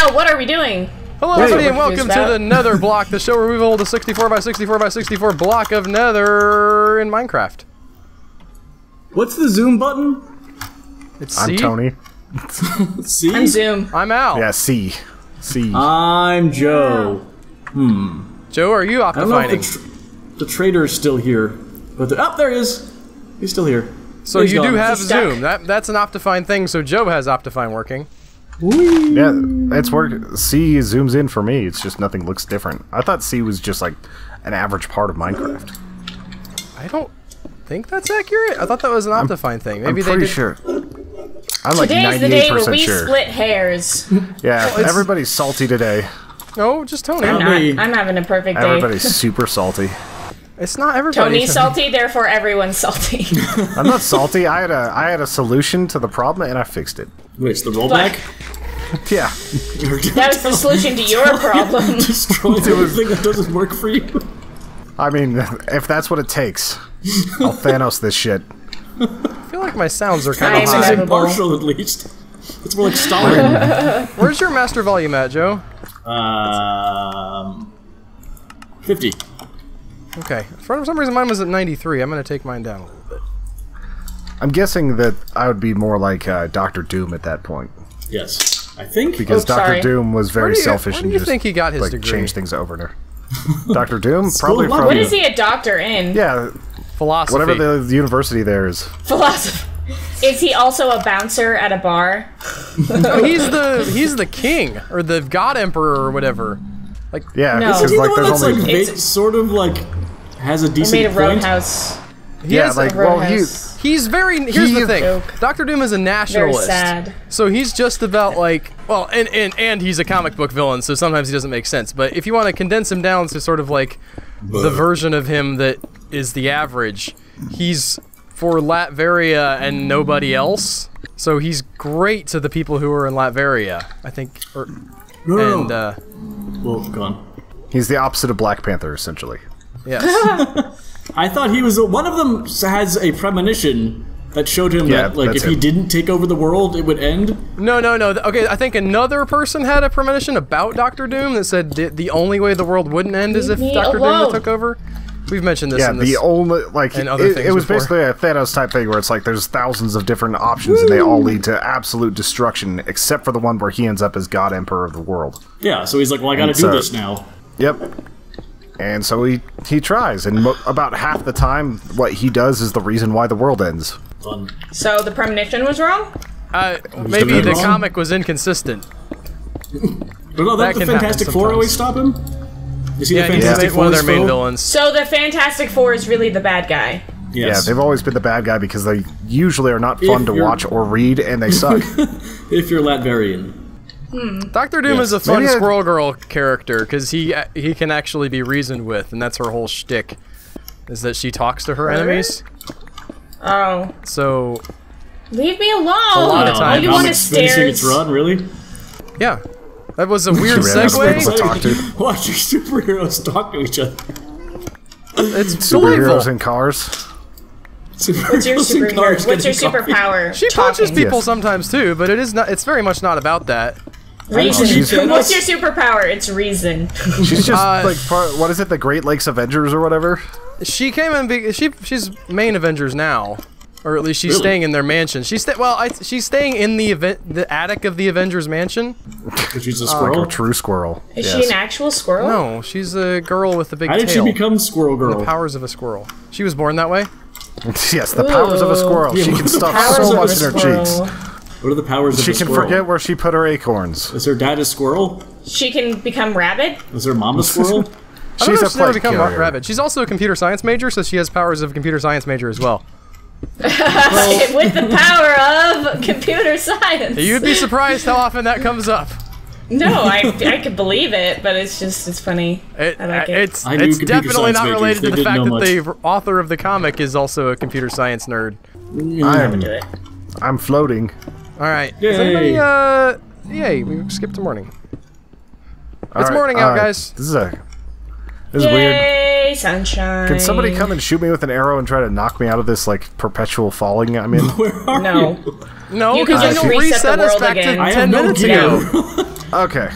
Wow, what are we doing? Hello, everybody, and welcome to the Netherblock, the show where we hold a 64 by 64 by 64 block of Nether in Minecraft. What's the zoom button? It's C. I'm Tony. C? I'm Zoom. I'm Al. Yeah, C. I'm Joe. Joe, are you I don't know optifining? if the trader is still here. But there he is. He's still here. So He's you gone. do have He's stuck. Zoom. That's an optifine thing, so Joe has optifine working. Yeah, it's work. C zooms in for me. It's just nothing looks different. I thought C was just like an average part of Minecraft. I don't think that's accurate. I thought that was an optifine thing. Maybe I'm pretty they did. sure. I'm like Today's the day where 98% we sure. split hairs. Yeah, it's- everybody's salty today. No, just Tony. I'm Hey. not. I'm having a perfect day. Everybody's super salty. It's not everybody. Tony's salty, therefore everyone's salty. I'm not salty. I had a solution to the problem and I fixed it. Wait, it's the rollback? Yeah. That was the solution to your problem. Destroy everything that doesn't work for you. I mean, if that's what it takes, I'll Thanos this shit. I feel like my sounds are kind I'm of It's high. inevitable. impartial, at least. It's more like Stalin. Where's your master volume at, Joe? 50. Okay. For some reason, mine was at 93. I'm going to take mine down a little bit. I'm guessing that I would be more like Dr. Doom at that point. Yes. I think. Because Oops, Dr. sorry. Doom was very selfish where and do you just think he got his like degree? changed things over there. Dr. Doom? School Probably of Life. from... What is he a doctor in? Yeah, Philosophy. whatever the university there is. Philosophy. Is he also a bouncer at a bar? Oh, he's the king or the god emperor or whatever. Like Yeah, No. because Is he the like one there's that's only... like It's- sort of like has a They decent made a point? roadhouse. Yeah, is like, a well, roadhouse. he's very. Here's the thing. Joke. Dr. Doom is a Very nationalist. sad. So he's just about like well, and he's a comic book villain, so sometimes he doesn't make sense. But if you want to condense him down to sort of like the version of him that is the average, he's for Latveria and nobody else. So he's great to the people who are in Latveria, I think. No. Oh. Well, gone. He's the opposite of Black Panther, essentially. Yes. I thought he was one of them has a premonition that showed him Yeah, that like that's if he him. didn't take over the world, it would end. No. Okay, I think another person had a premonition about Dr. Doom that said the only way the world wouldn't end is if Leave me Dr. Doom alone. took over. We've mentioned this Yeah, in this. the only, like, and other it things was before. basically a Thanos type thing where it's like there's thousands of different options and they all lead to absolute destruction, except for the one where he ends up as God Emperor of the world. Yeah, so he's like, well, I got to And do so- this now. Yep. And so he tries, and about half the time, what he does is the reason why the world ends. Fun. So the premonition was wrong? Maybe that the wrong? comic was inconsistent. But no, That that the can Fantastic happen Four always sometimes. stop him. Is he Yeah, the he's Fantastic one of their Four's main foe? villains. So the Fantastic Four is really the bad guy. Yeah, Yes. they've always been the bad guy because they usually are not fun If to you're- watch or read, and they suck. If you're Latverian. Dr. Doom Yes. is a fun Maybe I- Squirrel Girl character because he can actually be reasoned with, and that's her whole shtick, is that she talks to her enemies. Oh. So Leave me alone! lot of All times. you want Comics is finishing stairs. its run, really? yeah, that was a weird She ran out of people segue. to talk to. Watching superheroes talk to each other. It's Superheroes delightful. in cars. What's your Superheroes in superhero? cars What's your getting coffee. superpower? She punches Talking. people Yes. sometimes too, but it is not. It's very much not about that. Reason. she's- What's your superpower? It's reason. She's just like, Uh, what is it, the Great Lakes Avengers or whatever? She came in. She's main Avengers now, or at least she's Really? staying in their mansion. She's staying in the attic of the Avengers mansion. She's a Like squirrel. a true squirrel. Is Yes. she an actual squirrel? No, she's a girl with a big How did she tail. become Squirrel Girl? The powers of a squirrel. She was born that way. Yes, the powers of a squirrel. Yeah, She what can the stuff Powers so of a much in her cheeks. squirrel. What are the powers of She a can squirrel? forget where she put her acorns. Is her dad a squirrel? She can become rabid? Is her mom a squirrel? I don't She's know a if she's never plague become carrier. rabid. She's also a computer science major, so she has powers of a computer science major as well. With the power of computer science. You'd be surprised how often that comes up. No, I could believe it, but it's funny. I like it. It's I knew it's computer definitely science not majors. related They to the didn't fact know that much. the author of the comic is also a computer science nerd. Do it. I'm floating. All right. Yay. Is anybody, yay, we skipped to morning. It's morning out, guys. This is weird. Yay, sunshine. Can somebody come and shoot me with an arrow and try to knock me out of this like perpetual falling I'm in? Where are No. you? No, You can because just you reset reset the us world back again. to I 10 have no minutes gear. ago. Okay.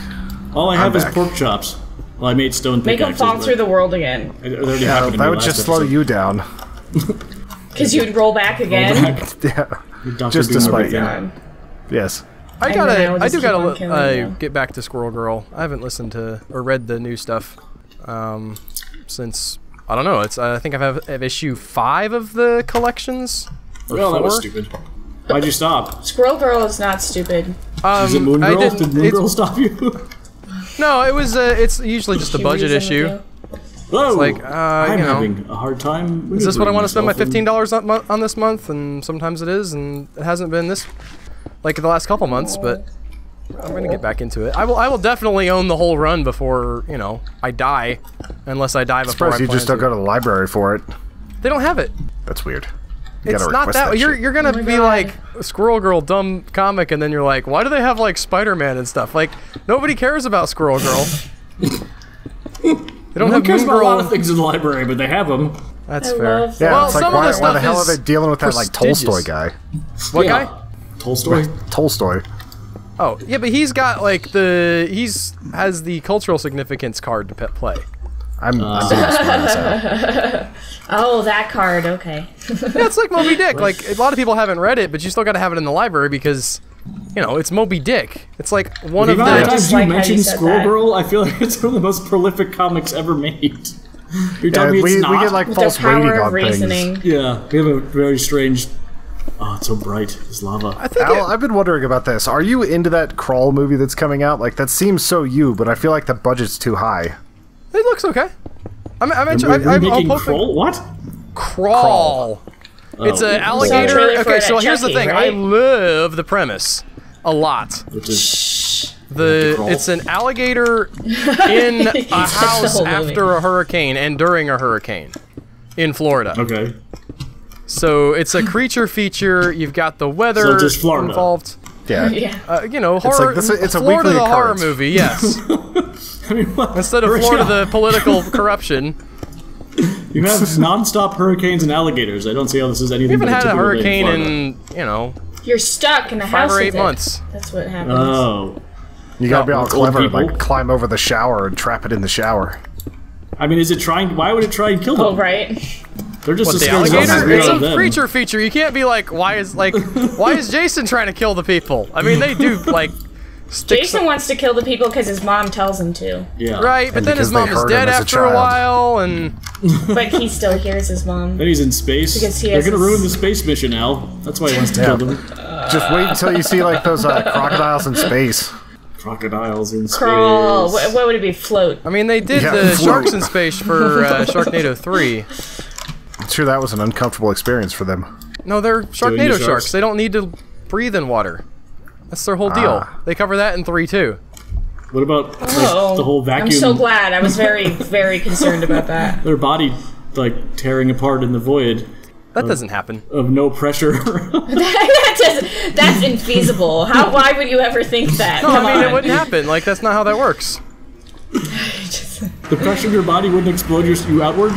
All I have is back. pork chops. Well, I made stone Make pickaxes. them fall through the world again. Yeah, that would just slow you down. Because you'd roll back again. Yeah. Just to spite you. Yes. I do just keep on killing gotta you. get back to Squirrel Girl. I haven't listened to or read the new stuff since I don't know. It's I think I have issue 5 of the collections. Well, that was stupid. Why'd you stop? Squirrel Girl is not stupid. Is it Moon Girl? Did Moon Girl stop you? No, it was. It's usually just a She budget reasoned with issue. you. Whoa! Like, I'm you know, having a hard time. Is this what I want to spend my $15 on this month? And sometimes it is, and it hasn't been this, like the last couple months. But I'm gonna get back into it. I will definitely own the whole run before I die, unless I die before. Surprised you just don't go to the library for it. They don't have it. That's weird. You It's gotta not request that. shit. You're gonna be God. like Squirrel Girl, dumb comic, and then you're like, why do they have like Spider-Man and stuff? Like nobody cares about Squirrel Girl. They don't Who have cares Moon about a lot of Girl. things in the library, but they have them. That's I fair. love Yeah, Well, it's like some of the why stuff the hell are is they dealing with that like prestigious. Tolstoy guy? What Yeah. guy? Tolstoy. Tolstoy. Oh, yeah, but he's got like has the cultural significance card to play. I'm being smart as hell. Oh, that card. Okay. Yeah, it's like Moby Dick. Like a lot of people haven't read it, but you still got to have it in the library because, it's Moby Dick. It's like one The of amount of the. times Just you like how you mentioned said Squirrel that. Girl, I feel like it's one of the most prolific comics ever made. You're Yeah, telling me we it's not? get like The false rating power on of reasoning. things. Yeah, we have a very strange... Oh, it's so bright. It's lava. I think Al, I've been wondering about this. Are you into that Crawl movie that's coming out? Like that seems so you, but I feel like the budget's too high. it looks okay. I'm Remaking hoping Kroll? What? Crawl. It's an Saw a trailer alligator. for Okay, it so at here's the Chucky, thing. right? I love the premise a lot. Which is... It's an alligator in a house whole movie. after a hurricane and during a hurricane in Florida. Okay. So it's a creature feature. You've got the weather So just Florida. involved. Yeah. Yeah. Horror. like this- it's a Florida weekly the horror occurrence. movie. Yes. I mean, what? Instead of Florida the political corruption. You have non-stop hurricanes and alligators. I don't see how this is anything We haven't but had a typical day hurricane Florida. in You're stuck in a 5 house or 8 with it. months. That's what happens. Oh. You gotta be all Old clever and people? like climb over the shower and trap it in the shower. I mean, is it trying... Why would it try and kill them? Oh, right. They're just What, as the scared as alligator? us as we It's are of a them. creature feature. You can't be like, why is Jason trying to kill the people? I mean, they do like stick Jason wants to kill the people because his mom tells him to. Yeah. right, but And then his because mom they is hurt dead him as a after a child. while, and But he still hears his mom. Then he's in space. Because he They're has gonna his- ruin the space mission, Al. That's why he wants to kill them. Just wait until you see like those crocodiles in space. Crocodiles in space. Crawl. What would it be? Float. I mean, they did Yeah, the float. sharks in space for Sharknado 3. I'm sure that was an uncomfortable experience for them. No, they're the Sharknado sharks. sharks. They don't need to breathe in water. That's their whole deal. They cover that in 3 too. What about like, Oh, the whole vacuum? I'm so glad. I was very, very concerned about that. Their body like tearing apart in the void That doesn't happen. of no pressure. That's infeasible. Why would you ever think that? No, Come I mean, on. it wouldn't happen. Like, that's not how that works. The pressure of your body wouldn't explode you outward.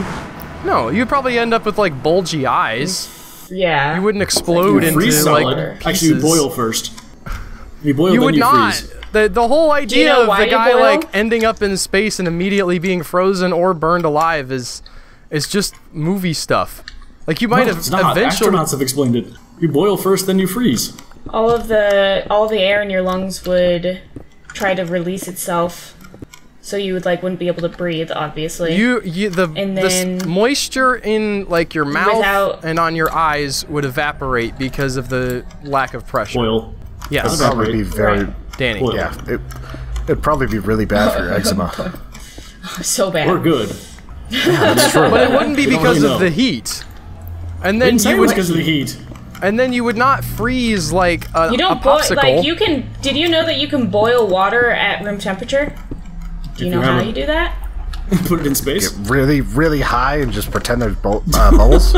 No, you'd probably end up with, like, bulgy eyes. Yeah. You wouldn't explode into, Freeze solid. like, pieces. Actually, you boil first. You boil, You then would you not. freeze. The whole idea know of why the you guy, boil? like, ending up in space and immediately being frozen or burned alive is just movie stuff. Like, you might No, have it's not. eventually... Astronauts have explained it. You boil first, then you freeze. all of the air in your lungs would try to release itself, so you would wouldn't be able to breathe. Obviously. And then moisture in, like, your mouth without- and on your eyes would evaporate because of the lack of pressure. Boil. Yes. That'd Probably be very. Danny. Boil. Yeah, it'd probably be really bad for your eczema. so bad. Or good. That's true. But it wouldn't be You don't because really of know. the heat. And They then didn't say you it was would, because of the heat. and then you would not freeze like a, You a don't boil popsicle. you can. Did you know that you can boil water at room temperature? Do you If know you how have you do that? Put it in space. Really, really high and just pretend there's bubbles.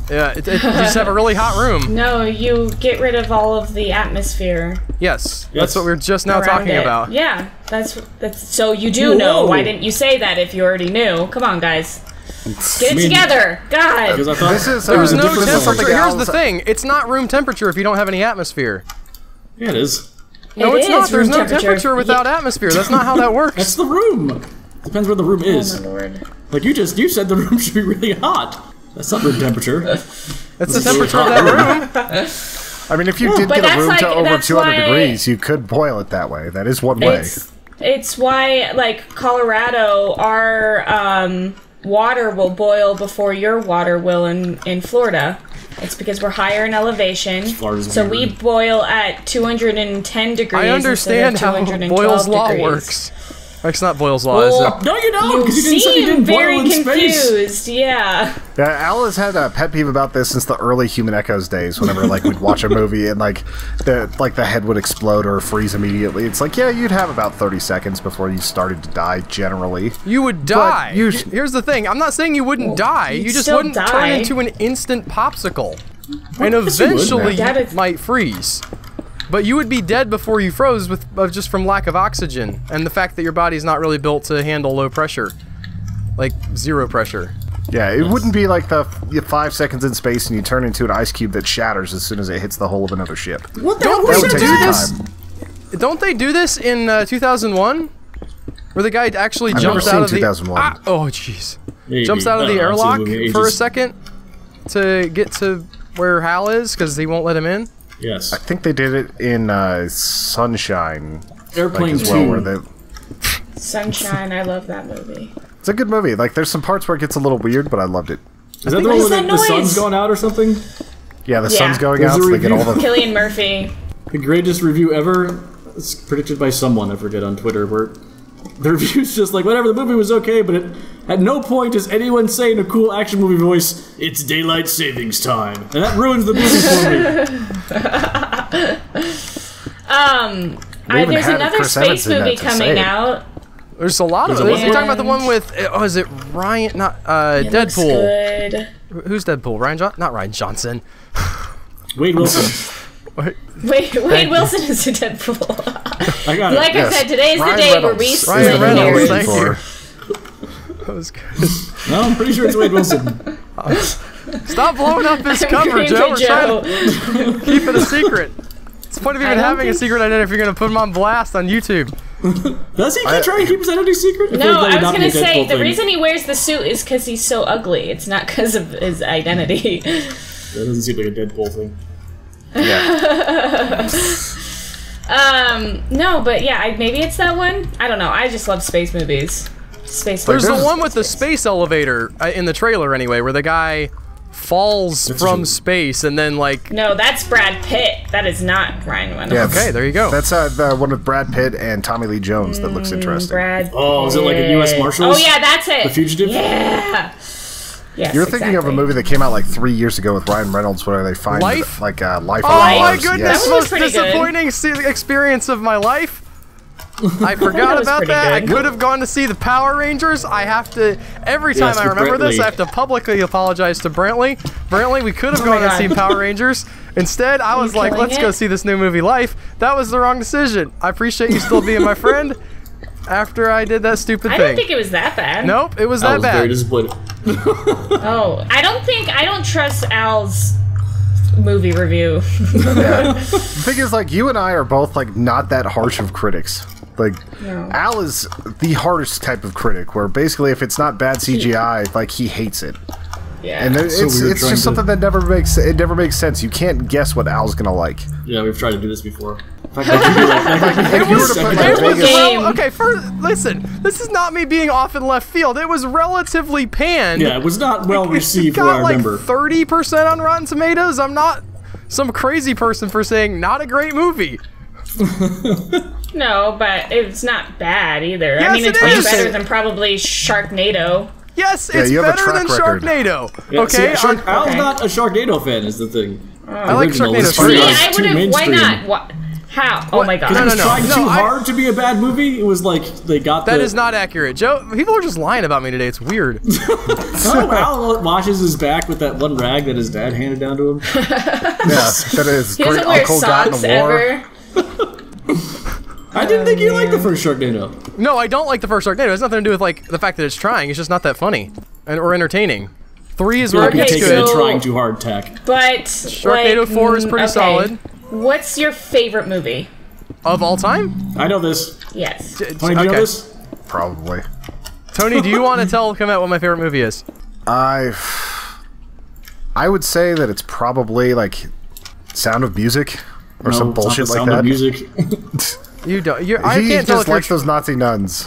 Yeah, you just have a really hot room. No, you get rid of all of the atmosphere Yes, Yes. that's what we were just now around talking it. about. Yeah, that's so you do know. Whoa. Why didn't you say that if you already knew? Come on, guys, get it mean- together. God, Because I thought This is There's no different than temperature. something Here's the else. thing: it's not room temperature if you don't have any atmosphere. yeah, it is. No, it's not. There's no temperature. temperature without atmosphere. That's not how that works. That's the room. Depends where the room is. Oh my lord. Like you said the room should be really hot. That's not room temperature. That's the temperature of that room. I mean, if you did get a room to over 200 degrees, you could boil it that way. That is one way. It's why, like, Colorado, our water will boil before your water will in Florida. It's because we're higher in elevation, so we boil at 210 degrees. I understand how Boyle's Law works. It's not Boyle's Law, is it? No, you don't, because You you didn't very boil in space. confused, yeah. Yeah, Al has had a pet peeve about this since the early Human Echoes days. Whenever like we'd watch a movie and like the head would explode or freeze immediately, it's like, yeah, you'd have about 30 seconds before you started to die. Generally, you would die. Here's the thing: I'm not saying you wouldn't die. You just wouldn't turn into an instant popsicle, and eventually you might freeze. But you would be dead before you froze just from lack of oxygen and the fact that your body's not really built to handle low pressure, like zero pressure. Yeah, it wouldn't be like the 5 seconds in space and you turn into an ice cube that shatters as soon as it hits the hull of another ship. What the hell? Don't they do this in 2001? Where the guy actually jumps out of the... oh, jeez. Jumps out of the airlock for a second to get to where Hal is because he won't let him in? Yes. I think they did it in Sunshine. Airplane like, as well, where they... Sunshine, I love that movie. It's a good movie. Like, there's some parts where it gets a little weird, but I loved it. Is that the one where the sun's going out or something? Yeah, the sun's going out, so they get all the... Cillian Murphy. The greatest review ever. It's predicted by someone, I forget, on Twitter, where the review's just like, whatever, the movie was okay, but at no point does anyone say in a cool action movie voice, "It's daylight savings time." And that ruins the movie for me. There's another space movie coming out. There's a lot of them. You're talking about the one with, oh, is it Ryan, not, Deadpool. Good. Who's Deadpool? Not Ryan Johnson. Wade Wilson. Wade Wilson is a Deadpool. I got it. Like I said, today's the day where we split Reynolds, hairs. thank you. That was good. No, I'm pretty sure it's Wade Wilson. Stop blowing up his cover, Joe. We're trying to keep it a secret. What's the point of even having a secret identity if you're going to put him on blast on YouTube? Does he keep trying to keep his identity secret? No, I was going to say, the reason he wears the suit is because he's so ugly. It's not because of his identity. That doesn't seem like a Deadpool thing. Yeah. No, but yeah, maybe it's that one. I don't know. I just love space movies. There's the one with the space elevator in the trailer anyway, where the guy falls from space and then like... No, that's Brad Pitt. That is not Ryan Reynolds. Yeah, okay, there you go. That's the one with Brad Pitt and Tommy Lee Jones that looks interesting. Oh, is it like a U.S. Marshals? Oh yeah, that's it. The Fugitive? Yeah. Yes, You're thinking of a movie that came out like 3 years ago with Ryan Reynolds where they find Life? like Life. Oh my goodness, That was most disappointing experience of my life. I forgot about that. I could have gone to see the Power Rangers. I have to, every time I remember this, I have to publicly apologize to Brantley. Brantley, we could have gone to see Power Rangers. Instead, I was like, let's go see this new movie, Life. That was the wrong decision. I appreciate you still being my friend after I did that stupid thing. I didn't think it was that bad. Nope, it was that bad. I was very disappointed. Oh, I don't trust Al's movie review. Yeah. The thing is, like, you and I are both like not that harsh of critics. Like, Al is the hardest type of critic, where basically if it's not bad CGI, like, he hates it. Yeah. And it's just something that never makes sense. You can't guess what Al's gonna like. Yeah, we've tried to do this before. Okay, listen, this is not me being off in left field. It was relatively panned. Yeah, it was not well received. It got like 30% on Rotten Tomatoes. I'm not some crazy person for saying not a great movie. No, but it's not bad either. Yes, I mean, it's way better than probably Sharknado. Yes, it's better than Sharknado. Yeah, okay, Al's not a Sharknado fan, is the thing. I like Sharknado. I would have. Why not? What? How? Oh my god! No. It was trying too hard to be a bad movie. It was like they got that is not accurate, Joe. People are just lying about me today. It's weird. Al washes his back with that one rag that his dad handed down to him. Yeah, that is he great uncle got in the war. Ever. I didn't think you liked the first Sharknado. No, I don't like the first Sharknado. It has nothing to do with like the fact that it's trying. It's just not that funny or entertaining. 3 is where it gets good. Trying too hard tack. But Sharknado 4 is pretty solid. What's your favorite movie? Of all time? I know this. Yes. Tony, do you know this? Probably. Tony, do you want to tell Komet what my favorite movie is? I would say that it's probably like Sound of Music or some bullshit like Sound that. of Music. You don't. I can't just like those Nazi nuns.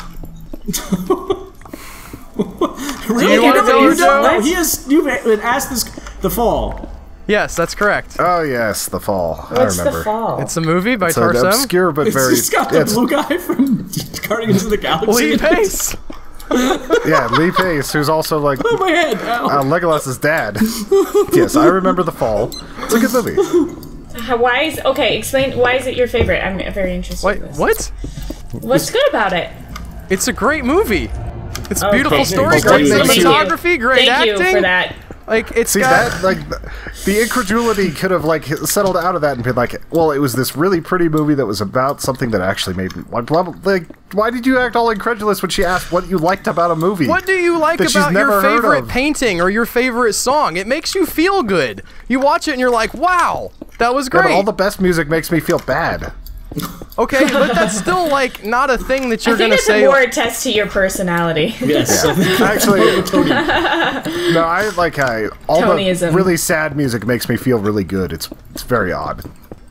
Really? You wanna tell us, Joe? No, you've been asked this. The Fall. Yes, that's correct. Oh yes, The Fall. What's I remember. The Fall? It's a movie by It's an Tarsem. obscure but very. It's got the blue guy from Guardians of the Galaxy. Lee Pace. Yeah, Lee Pace, who's also like Oh my head! Ow. Legolas's dad. Yes, I remember The Fall. It's a good movie. Explain why is it your favorite? I'm very interested Wait, in this. what? What's good about it? It's a great movie. It's a beautiful Okay. story, Thank great you. cinematography, great Thank acting. you for that. Like it's See got that like the incredulity could have like settled out of that and been like, well, it was this really pretty movie that was about something that actually made me like, why did you act all incredulous when she asked what you liked about a movie? What do you like that she's about never your heard favorite of? painting or your favorite song? It makes you feel good. You watch it and you're like, wow, that was Yeah, but great. all the best music makes me feel bad. Okay, but that's still like not a thing that you're I think gonna it's say. more a test to your personality. Yes. Actually, no, I like all Tonyism. the really sad music makes me feel really good. It's very odd.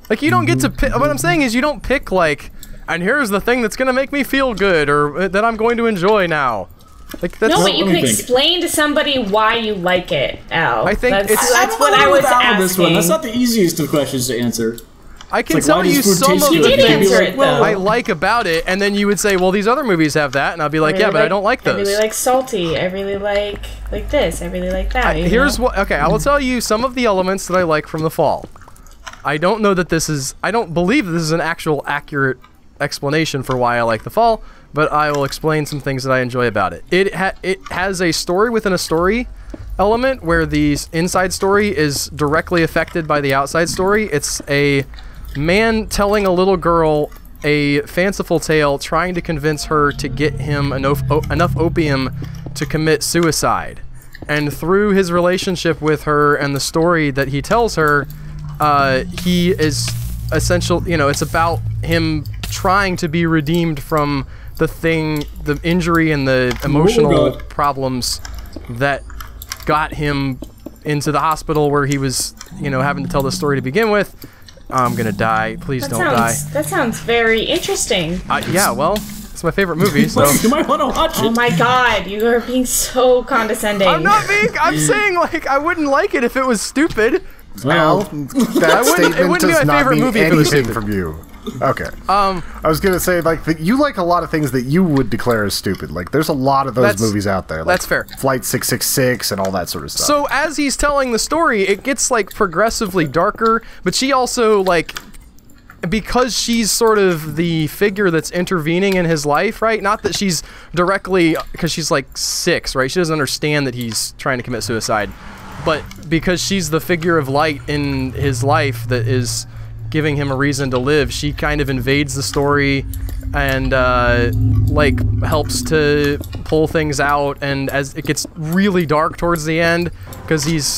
Like you don't get to pick. What I'm saying is you don't pick like, and here's the thing that's gonna make me feel good or that I'm going to enjoy now. Like that's. No, but you Let me can think. explain to somebody why you like it, Al. I think that's it's- what I was asking. This one. That's not the easiest of questions to answer. I can Like, tell why you does food some taste of good? the You did things answer it, though. I like about it, and then you would say, well, these other movies have that, and I'll be like, yeah, but I don't like those. I really like salty. I really like this. I really like that. you Here's know? what. Okay, I will tell you some of the elements that I like from The Fall. I don't know that this is. I don't believe this is an actual accurate explanation for why I like The Fall, but I will explain some things that I enjoy about it. It has a story within a story element where the inside story is directly affected by the outside story. It's a man telling a little girl a fanciful tale, trying to convince her to get him enough opium to commit suicide. And through his relationship with her and the story that he tells her, he is essential. You know, it's about him trying to be redeemed from the injury and the emotional problems that got him into the hospital where he was, having to tell the story to begin with. I'm gonna die. Please don't die. That sounds very interesting. Yeah, well, it's my favorite movie, so. You might want to watch it. Oh my god, you are being so condescending. I'm not being. I'm saying like I wouldn't like it if it was stupid. Well, that wouldn't statement be my does not favorite mean movie if it was anything stupid. from you. Okay. I was gonna say like you like a lot of things that you would declare as stupid. Like there's a lot of those movies out there. Like that's fair. Flight 666 and all that sort of stuff. So as he's telling the story, it gets like progressively darker, but she also like. Because she's sort of the figure that's intervening in his life, right? Not that she's directly, because she's like 6, right? She doesn't understand that he's trying to commit suicide. But because she's the figure of light in his life that is giving him a reason to live, she kind of invades the story and helps to pull things out. And as it gets really dark towards the end, because he's...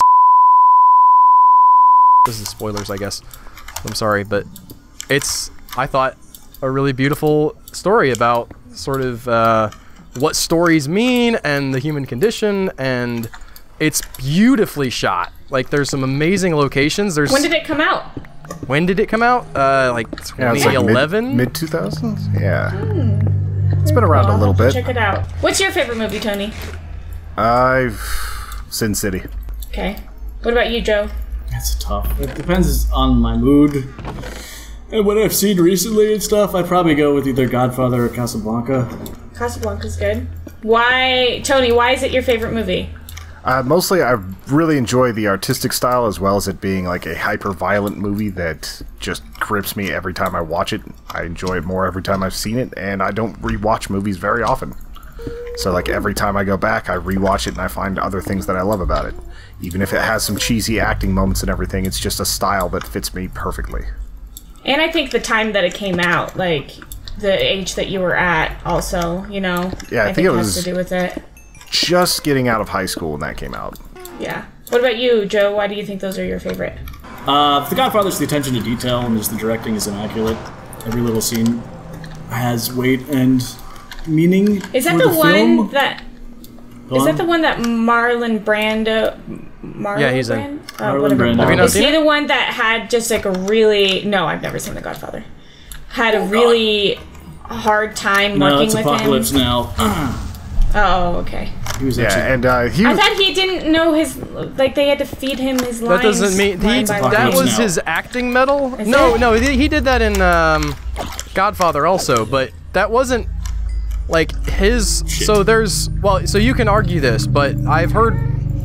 This is spoilers, I guess. I'm sorry, but... It's, I thought, a really beautiful story about sort of what stories mean and the human condition, and it's beautifully shot. Like, there's some amazing locations. When did it come out? When did it come out? Like 2011? Mid 2000s? Yeah. It's been around a little bit. Check it out. What's your favorite movie, Tony? Sin City. Okay. What about you, Joe? That's tough. It depends on my mood. And what I've seen recently and stuff, I'd probably go with either Godfather or Casablanca. Casablanca's good. Why, Tony, why is it your favorite movie? Mostly, I really enjoy the artistic style as well as it being like a hyper-violent movie that just grips me every time I watch it. I enjoy it more every time I've seen it, and I don't rewatch movies very often. So like every time I go back, I rewatch it and I find other things that I love about it. Even if it has some cheesy acting moments and everything, it's just a style that fits me perfectly. And I think the time that it came out, like the age that you were at, also, Yeah, I think it has was to do with it. just getting out of high school when that came out. Yeah. What about you, Joe? Why do you think those are your favorite? The Godfather's the attention to detail and just the directing is immaculate. every little scene has weight and meaning. Is that for the film. one that? Is that the one that Marlon Brando? Yeah, he's in. Marlon Brando. Have you not Is seen he it? the one that had just like a really? No, I've never seen The Godfather. Had a really hard time No, working it's with Apocalypse him. Now. Oh, okay. He was Yeah, actually, and he I was, thought he didn't know his. Like they had to feed him his lines. That doesn't mean line by line. that was Now. his acting medal. Is No, it? no, he did that in Godfather also, but that wasn't like his. Shit. So there's so you can argue this, but I've heard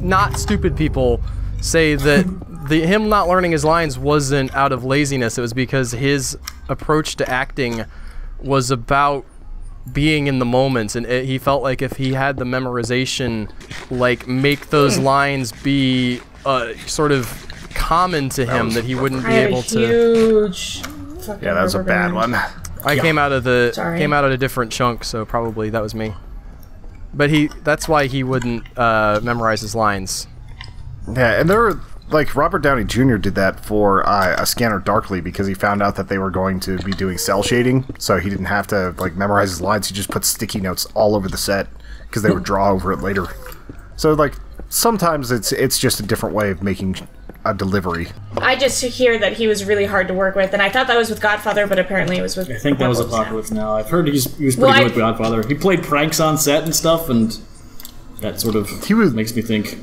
not stupid people say that him not learning his lines wasn't out of laziness. It was because his approach to acting was about being in the moments, and he felt like if he had the memorization, like make those lines be sort of common to him, that he wouldn't be I have able a to. huge. Fucking yeah, that was a rubber bad band. one. I came out of Sorry. a different chunk, so probably that was me. But that's why he wouldn't memorize his lines. Yeah, and there were, like, Robert Downey Jr. did that for A Scanner Darkly because he found out that they were going to be doing cell shading, so he didn't have to, like, memorize his lines. He just put sticky notes all over the set because they would draw over it later. So, like, sometimes it's just a different way of making a delivery. I just hear that he was really hard to work with, and I thought that was with Godfather, but apparently it was with. I think that was Apocalypse Now. I've heard he was pretty Well, good with Godfather. He played pranks on set and stuff, and that sort of makes me think.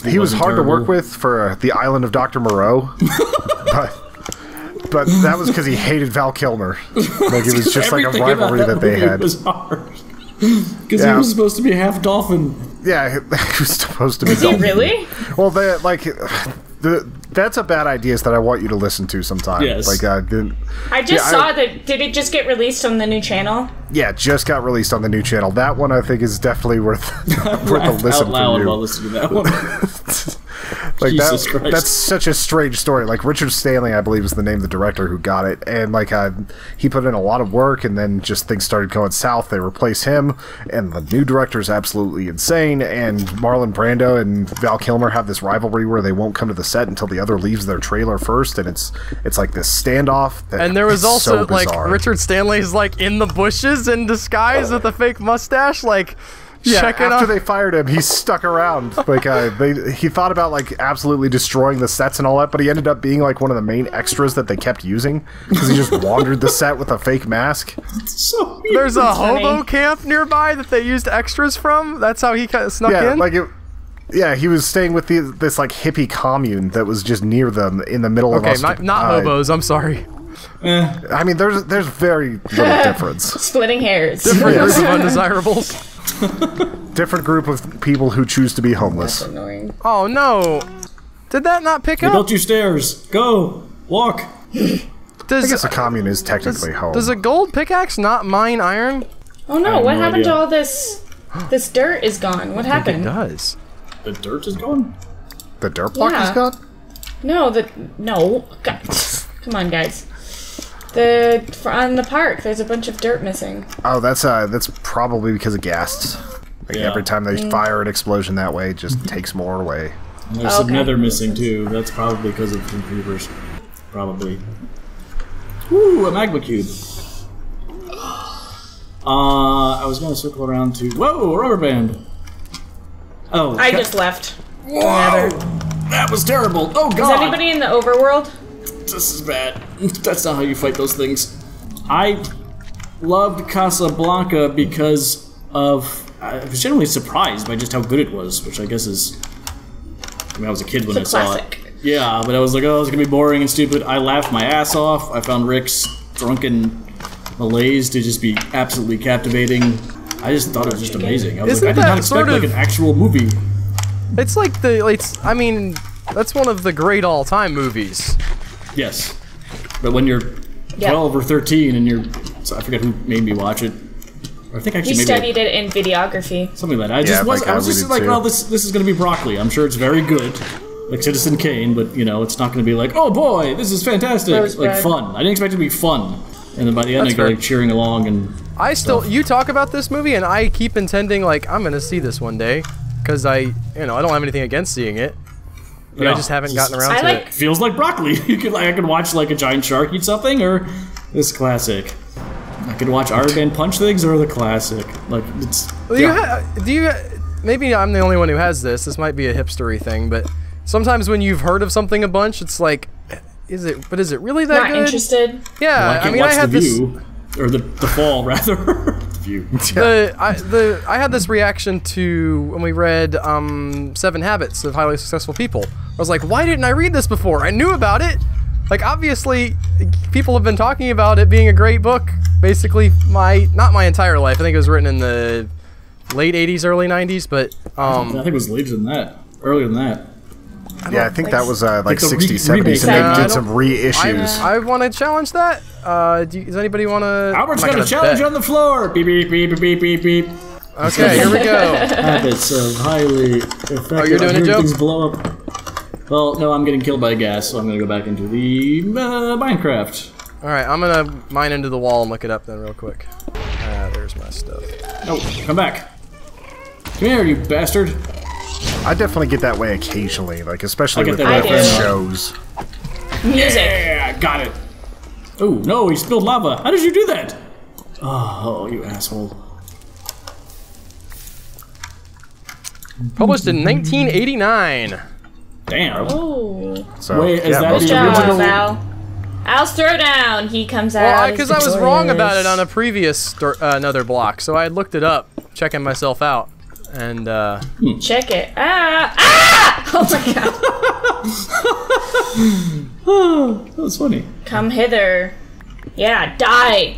He was wasn't hard to work terrible. with for The Island of Dr. Moreau, but that was because he hated Val Kilmer. Like, it was just like a Everything about rivalry that they movie had. was hard. Because Yeah. he was supposed to be half dolphin. Yeah, he was supposed to be. Is he Dolphin. really? Well, that's a bad idea that I want you to listen to sometime. Yes. Like, I just saw that. Did it just get released on the new channel? yeah, just got released on the new channel. That one I think is definitely worth a listen out loud for while you. listening to that one. Like Jesus Christ. that's such a strange story. Like, Richard Stanley, I believe, is the name of the director who got it, and like he put in a lot of work, and then just things started going south. They replace him, and the new director is absolutely insane. And Marlon Brando and Val Kilmer have this rivalry where they won't come to the set until the other leaves their trailer first, and it's like this standoff. And there was it's also so like bizarre. Richard Stanley's like in the bushes in disguise with a fake mustache, like checking after out. they fired him, he stuck around. Like, he thought about like absolutely destroying the sets and all that, but he ended up being like one of the main extras that they kept using because he just wandered the set with a fake mask. So weird. There's a funny. hobo camp nearby that they used extras from. That's how he kind of snuck Yeah, in. like it. Yeah, he was staying with this like hippie commune that was just near them in the middle of okay, us. not hobos. I'm sorry. I mean, there's very little difference. Splitting hairs. Different group of undesirables. Different group of people who choose to be homeless. Annoying. Oh no! Did that not pick They up? built you stairs. Go. Walk. I Does guess a commune is technically home. does a gold pickaxe not mine iron? Oh no! have What no happened to idea. all this? This dirt is gone. What It happened? does. The dirt is gone? The dirt block Yeah. is gone? No. God. Come on, guys. On the park, there's a bunch of dirt missing. Oh, that's probably because of ghasts. Like Yeah. every time they fire an explosion that way, it just takes more away. And there's some Okay. nether missing too. That's probably because of some creepers. Probably. Woo, a magma cube. I was gonna circle around to. Whoa, a rubber band. Oh, I just left. Whoa! Nether. That was terrible. Oh Is god! anybody in the overworld? This is bad. That's not how you fight those things. I loved Casablanca because of. I was generally surprised by just how good it was, which I guess is. I mean, I was a kid when I It's a saw classic. it. Yeah, but I was like, oh, it's gonna be boring and stupid. I laughed my ass off. I found Rick's drunken malaise to just be absolutely captivating. I just thought it was just amazing. I was Isn't like, I did that not expect sort of- like an actual movie. It's like I mean, that's one of the great all-time movies. Yes, but when you're 12 or 13 and you're, so I forget who made me watch it. Or I think actually You maybe studied it in videography. something like that. I just was, like I was we just did like, too. well, this is going to be broccoli. I'm sure it's very good, like Citizen Kane, but you know, it's not going to be like, oh boy, this is fantastic, Rosebud. like fun. I didn't expect it to be fun, and then by the end That's I go fair. like cheering along and. You talk about this movie, and I keep intending like I'm gonna see this one day, because I don't have anything against seeing it, but I Yeah, just haven't it's- gotten around I to like- it. Feels like broccoli. I could watch like a giant shark eat something, or This classic. I could watch Iron Man punch things or the classic. Like, it's... Well, maybe I'm the only one who has this. This might be a hipstery thing, but sometimes when you've heard of something a bunch, it's like, is it really that good? Not interested? Yeah, Well, I mean, I had this... Or the fall, rather. The View. I had this reaction to when we read 7 Habits of Highly Successful People. I was like, why didn't I read this before? I knew about it. Like, obviously, people have been talking about it being a great book, basically, not my entire life. I think it was written in the late 80s, early 90s, but... I think it was later than that. Earlier than that. Yeah, I think that was like 60s, 70s, and they did some reissues. I want to challenge that. Does anybody want to... Albert's got a challenge on the floor! Beep, beep, beep, beep, beep, beep. Okay, here we go. Habits of highly effective... Oh, you're doing a joke? Things blow up. Well, no, I'm getting killed by a gas, so I'm gonna go back into the Minecraft. Alright, I'm gonna mine into the wall and look it up then real quick. There's my stuff. Oh, come back. Come here, you bastard. I definitely get that way occasionally, like especially with shows. Music. Yeah, got it. Oh, no, he spilled lava. How did you do that? Oh, you asshole. Published in 1989. Damn. Oh. So, wait, is that Good the job, original? Al. Al's Throwdown. He comes out. Well, because I was wrong about it on a previous Netherblock, so I had looked it up, checking myself out, and Check it. Ah! Oh my god. Oh, that was funny. Come hither. Yeah, die.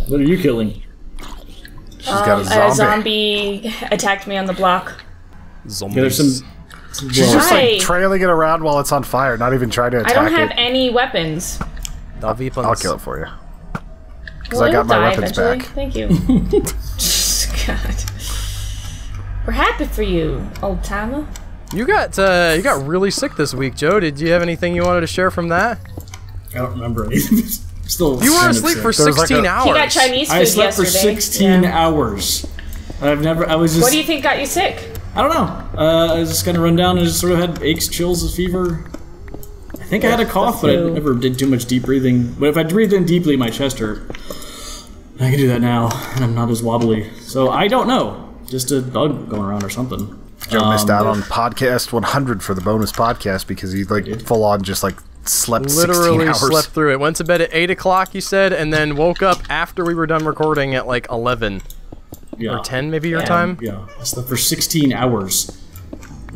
What are you killing? She's got a zombie. A zombie attacked me on the block. zombies. Yeah, there's some... She's just Why? like trailing it around while it's on fire, not even trying to attack I don't have it. any weapons. I'll kill it for you. Because Well, I got you'll my die weapons eventually. back. Thank you. God. We're happy for you, old timer. You got really sick this week, Joe. Did you have anything you wanted to share from that? I don't remember anything. Still You were kind of asleep sick. for There was like 16 a- hours. He got Chinese food I slept for yesterday. 16 Yeah. hours. I was just... What do you think got you sick? I don't know. I was just kind of run down and just sort of had aches, chills, fever. I think I had a cough, but I never did too much deep breathing. But if I breathed in deeply, my chest hurt. I can do that now, and I'm not as wobbly. So I don't know. Just a bug going around or something. Joe missed out on podcast 100 for the bonus podcast because he like full on just like slept 16 Literally hours. slept through it. Went to bed at 8 o'clock, you said, and then woke up after we were done recording at like 11 Yeah. or 10, maybe your time. Yeah. I slept for 16 hours.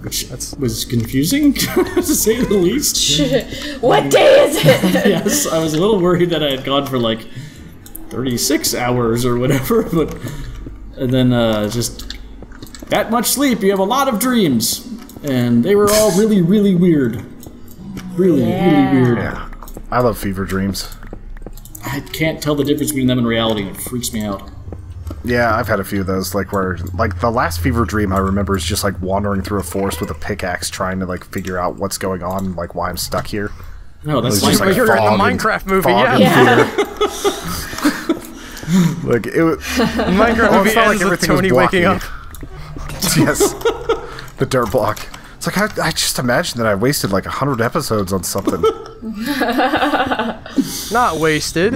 Which was confusing, to say the least. What day is it? Yes, I was a little worried that I had gone for like 36 hours or whatever, but... And then just... That much sleep, you have a lot of dreams. And they were all really, really weird. Really, really weird. Yeah, I love fever dreams. I can't tell the difference between them and reality, and it freaks me out. Yeah, I've had a few of those, like where, like the last fever dream I remember is just like wandering through a forest with a pickaxe, trying to like figure out what's going on, like why I'm stuck here. No, that's It was just like... like You're in the fog and- Minecraft movie, fog yeah. and fear. Like it was, Minecraft well, movie it's not ends like with everything was Tony waking up. blocky. Yes, the dirt block. It's like I just imagine that I wasted like 100 episodes on something. Not wasted.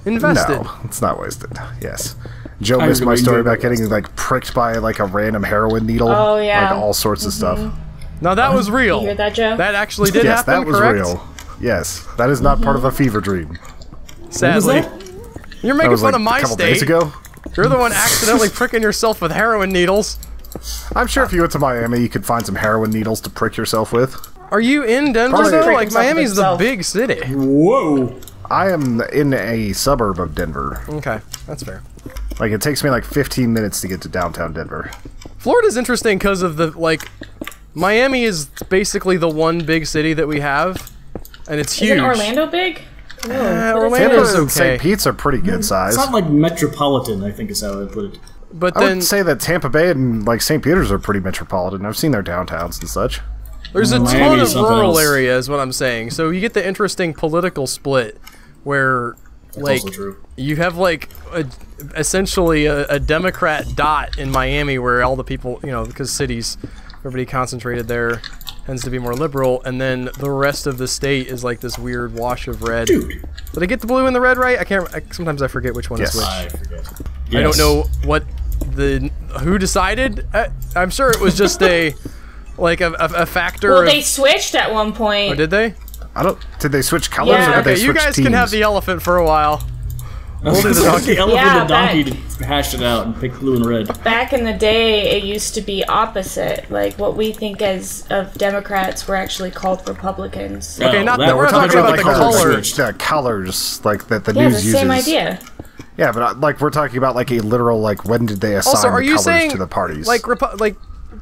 Invested. No, it's not wasted. Yes. Joe I missed my really story enjoyed about getting like pricked by like a random heroin needle. Oh, yeah. Like all sorts of stuff. No, that was real. You hear that, Joe? That actually did Yes, happen, that was correct? real. Yes, that is not part of a fever dream. Sadly. that? You're That making was fun like of my a couple state. days ago. You're the one accidentally pricking yourself with heroin needles. I'm sure if you went to Miami, you could find some heroin needles to prick yourself with. Are you in Denver Probably though? prick Like himself with Miami's the himself. big city. Whoa! I am in a suburb of Denver. Okay, that's fair. Like it takes me like 15 minutes to get to downtown Denver. Florida's interesting because of the like. Miami is basically the one big city that we have, and it's huge. Isn't Orlando big? Orlando's Tampa and okay. St. Pete's are pretty good size. It's not like metropolitan, I think is how I put it. But I then would say that Tampa Bay and like St. Peter's are pretty metropolitan. I've seen their downtowns and such. there's a ton Miami of is something rural else. areas, what I'm saying. So you get the interesting political split where, like, also true. you have like essentially a Democrat dot in Miami where all the people, you know, because cities, everybody concentrated there tends to be more liberal, and then the rest of the state is like this weird wash of red. Dude. Did I get the blue and the red right? Sometimes I forget which one is which. I forget. I don't know who decided. I'm sure it was just a factor. Well, they switched at one point. Oh, did they? Did they switch colors or did they switch you guys teams? can have the elephant for a while. We'll do the donkey. The elephant Yeah, and donkey to hash it out and pick blue and red. Back in the day, it used to be opposite. Like, what we think of Democrats were actually called Republicans. Okay, No, we're talking about the color. The colors, like that the Yeah, news the uses. same idea. Yeah, but like we're talking about like a literal like when did they assign Also, are the you colors saying to the parties? like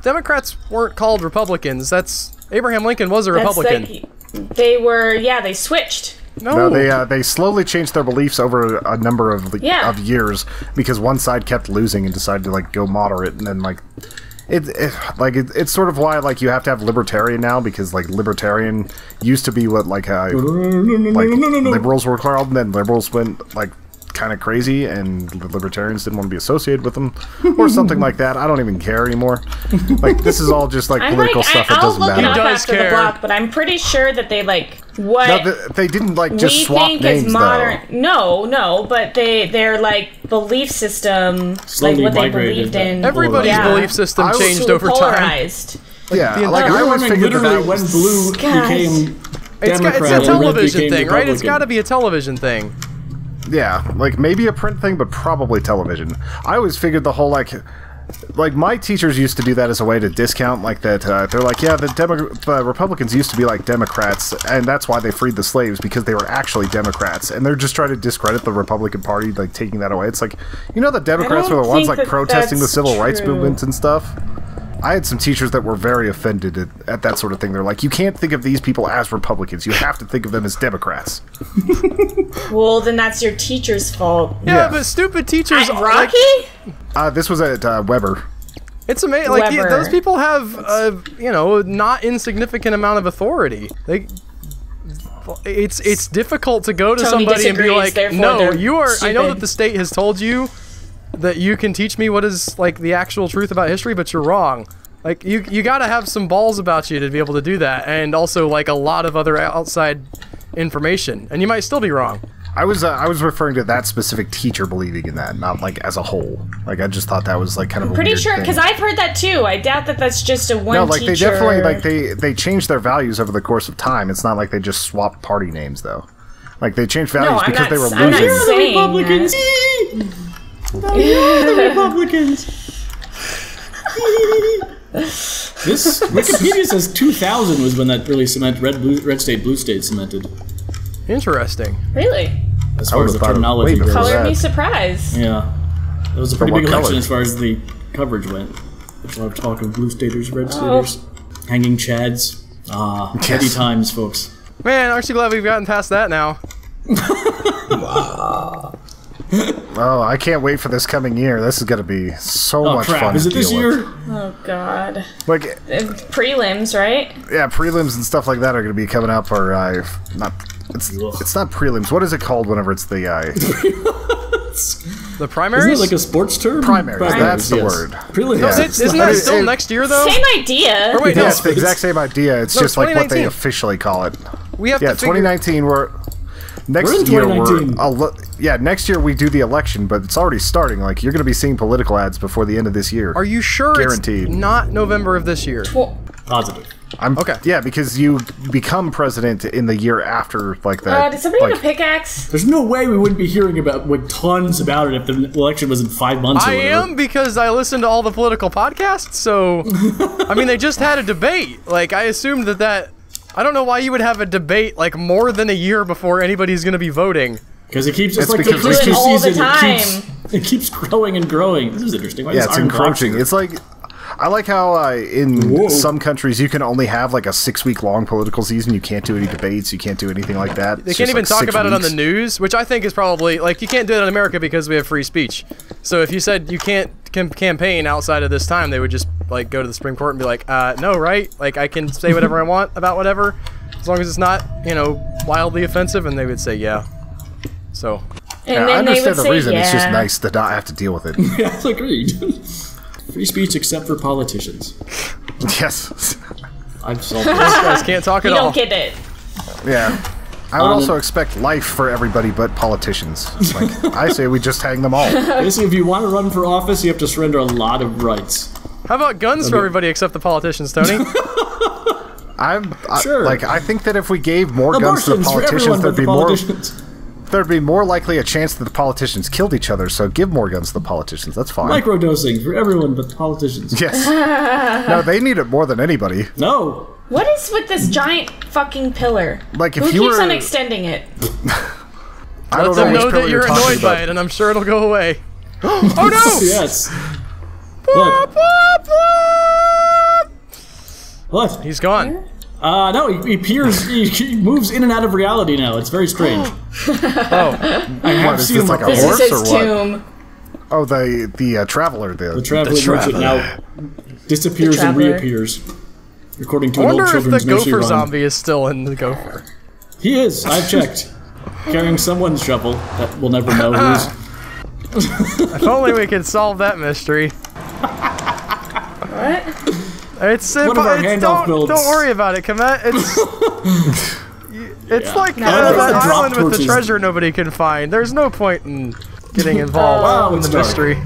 Democrats weren't called Republicans? That's Abraham Lincoln was a Republican. They switched. No, they slowly changed their beliefs over a number of years because one side kept losing and decided to like go moderate, and then it's sort of why like you have to have libertarian now, because like libertarian used to be what like liberals were called, and then liberals went like kind of crazy and the libertarians didn't want to be associated with them or something like that. I don't even care anymore. Like this is all just like political stuff that doesn't matter. I'll look it up after the block, but I'm pretty sure that they like what no, they didn't like just swap think names is modern. though. No, but their like belief system, Slowly like what they migrated believed in. Everybody's belief system changed over time. Polarized. Yeah, like I always figured literally that when blue became It's Democrat, a television thing, right? It's Republican. got to be a television thing. Yeah, like maybe a print thing, but probably television. I always figured the whole like my teachers used to do that as a way to discount like that. They're like, yeah, the Republicans used to be like Democrats, and that's why they freed the slaves, because they were actually Democrats, and they're just trying to discredit the Republican Party, like taking that away. It's like, you know, the Democrats were the ones like protesting the civil rights movement and stuff. I had some teachers that were very offended at that sort of thing. They're like, you can't think of these people as Republicans. You have to think of them as Democrats. Well, then that's your teacher's fault. Yeah, but stupid teachers. At Rocky? This was at Weber. It's amazing. Like those people have, not insignificant amount of authority. It's difficult to go to somebody and be like, no, you are. Stupid. I know that the state has told you that you can teach me what is like the actual truth about history, but you're wrong. Like you gotta have some balls about you to be able to do that, and also like a lot of other outside information, and you might still be wrong. I was referring to that specific teacher believing in that, not like as a whole. Like I just thought that was like kind of. I'm pretty sure, because I've heard that too. I doubt that that's just a one. No, like teacher. they definitely like they changed their values over the course of time. It's not like they just swapped party names though. Like they changed values because they were losing. I'm not saying Republicans. The Republicans. This Wikipedia says 2000 was when that really red state, blue state cemented. Interesting. Really? As far as the terminology goes. Color me surprised. Yeah. It was a pretty big election as far as the coverage went. There's a lot of talk of blue staters, red staters, hanging chads. Heady times, folks. Man, aren't you glad we've gotten past that now? Wow. Oh, I can't wait for this coming year. This is going to be so much fun. Is it this year? Oh, God. Like prelims, right? Yeah, prelims and stuff like that are going to be coming up, or not. It's not prelims. What is it called whenever it's the the primaries? Isn't it like a sports term? Primaries. That's the word. Prelims. No, isn't that still next year though? Same idea. Or wait, it's the exact same idea. It's just like what they officially call it. We have to 2019. Next year we do the election, but it's already starting. Like you're going to be seeing political ads before the end of this year. Are you sure? Guaranteed. It's not November of this year. Positive. Okay. Yeah, because you become president in the year after, like that. Did somebody have a pickaxe? There's no way we wouldn't be hearing tons about it if the election was in 5 months. I am, because I listen to all the political podcasts. So, I mean, they just had a debate. Like I assumed that. I don't know why you would have a debate like more than a year before anybody's going to be voting. Because it keeps just like the Christmas season. It keeps growing and growing. This is interesting. Why it's encroaching. It's like. I like how in some countries you can only have like a 6-week long political season. You can't do any debates. You can't do anything like that. They can't even talk about it on the news, which I think is probably like you can't do it in America because we have free speech. So if you said you can't campaign outside of this time, they would just like go to the Supreme Court and be like, no, right? Like I can say whatever I want about whatever, as long as it's not wildly offensive, and they would say yeah. So and then I understand the reason. Yeah. It's just nice to not have to deal with it. Yeah, it's agreed. Free speech except for politicians. Yes. I've solved Those this. guys can't talk You at all. don't get it. Yeah. I would also expect life for everybody but politicians. Like, I say we just hang them all. Basically, if you want to run for office, you have to surrender a lot of rights. How about guns for everybody except the politicians, Tony? Sure. I think that if we gave more guns to the Abortions for politicians, everyone but the politicians. there'd be more likely a chance that the politicians killed each other. So give more guns to the politicians. That's fine. Microdosing for everyone but the politicians. Yes. No, they need it more than anybody. No. What is with this giant fucking pillar? Like, if Who you keeps were- on extending it? I Let don't them which know pillar that you're talking annoyed by about. it, and I'm sure it'll go away. Oh no! Yes. Whoop, whoop, whoop. What? He's gone. No, he appears. He moves in and out of reality now. It's very strange. Oh, I have What, is seen this him like up a there. This horse is or his what? tomb. Oh, the traveler. The traveling merchant traveler. now disappears The and traveler. reappears, according to I an old wonder if the children's nursery gopher rhyme. zombie is still in the gopher. He is. I've checked. Carrying someone's shovel that we'll never know whose. If only we could solve that mystery. What? It's simple. One of our It's, handoff don't builds. worry about it, Komet. It's Yeah. like No, that those are drop island with the torches. treasure nobody can find. There's no point in getting involved Wow, in it's the dark. mystery.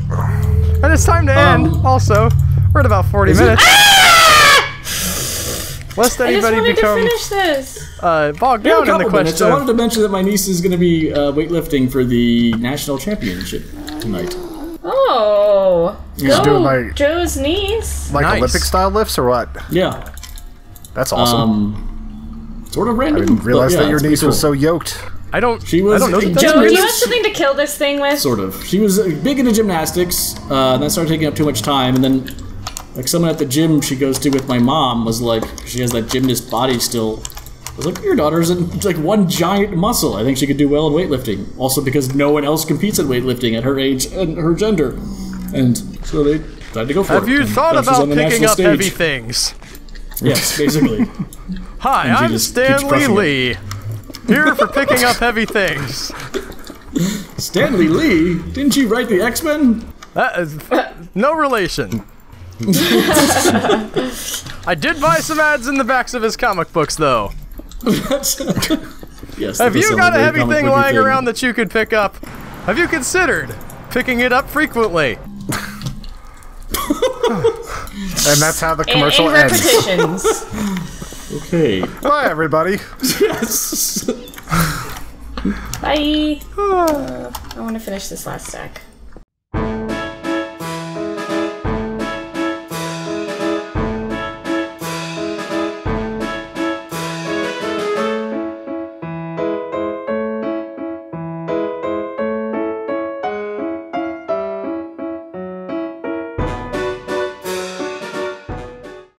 And it's time to end. Also, we're at about 40 Is it? minutes. Lest I just anybody wanted to become finish this. bogged Yeah, a down in the couple minutes. question I of wanted to mention that my niece is going to be weightlifting for the national championship tonight. Oh. He's Go, doing like Joe's niece. Nice. Olympic style lifts or what? Yeah. That's awesome. Sort of random. I didn't realize but yeah, that your it's niece pretty was cool. so yoked. I don't She was- I don't know that that's Joe, right. do you have something to kill this thing with? Sort of. She was big into gymnastics, and that started taking up too much time, and then, like, someone at the gym she goes to with my mom was like, she has that gymnast body still. I was like, your daughter's like one giant muscle. I think she could do well in weightlifting. Also because no one else competes at weightlifting at her age and her gender. And so they decided to go for it. Have you And thought now she's about on the picking national up heavy stage. things? Yes, basically. Hi, And she I'm just keeps Stanley crushing it. Lee. Here for picking up heavy things. Stanley Lee? Didn't you write the X-Men? That is no relation. I did buy some ads in the backs of his comic books, though. Yes. Have that you does got sound a very heavy comic thing booky lying thing. around that you could pick up? Have you considered picking it up frequently? And that's how the In commercial ends. repetitions. Okay. Bye, everybody. Yes. Bye. I want to finish this last stack.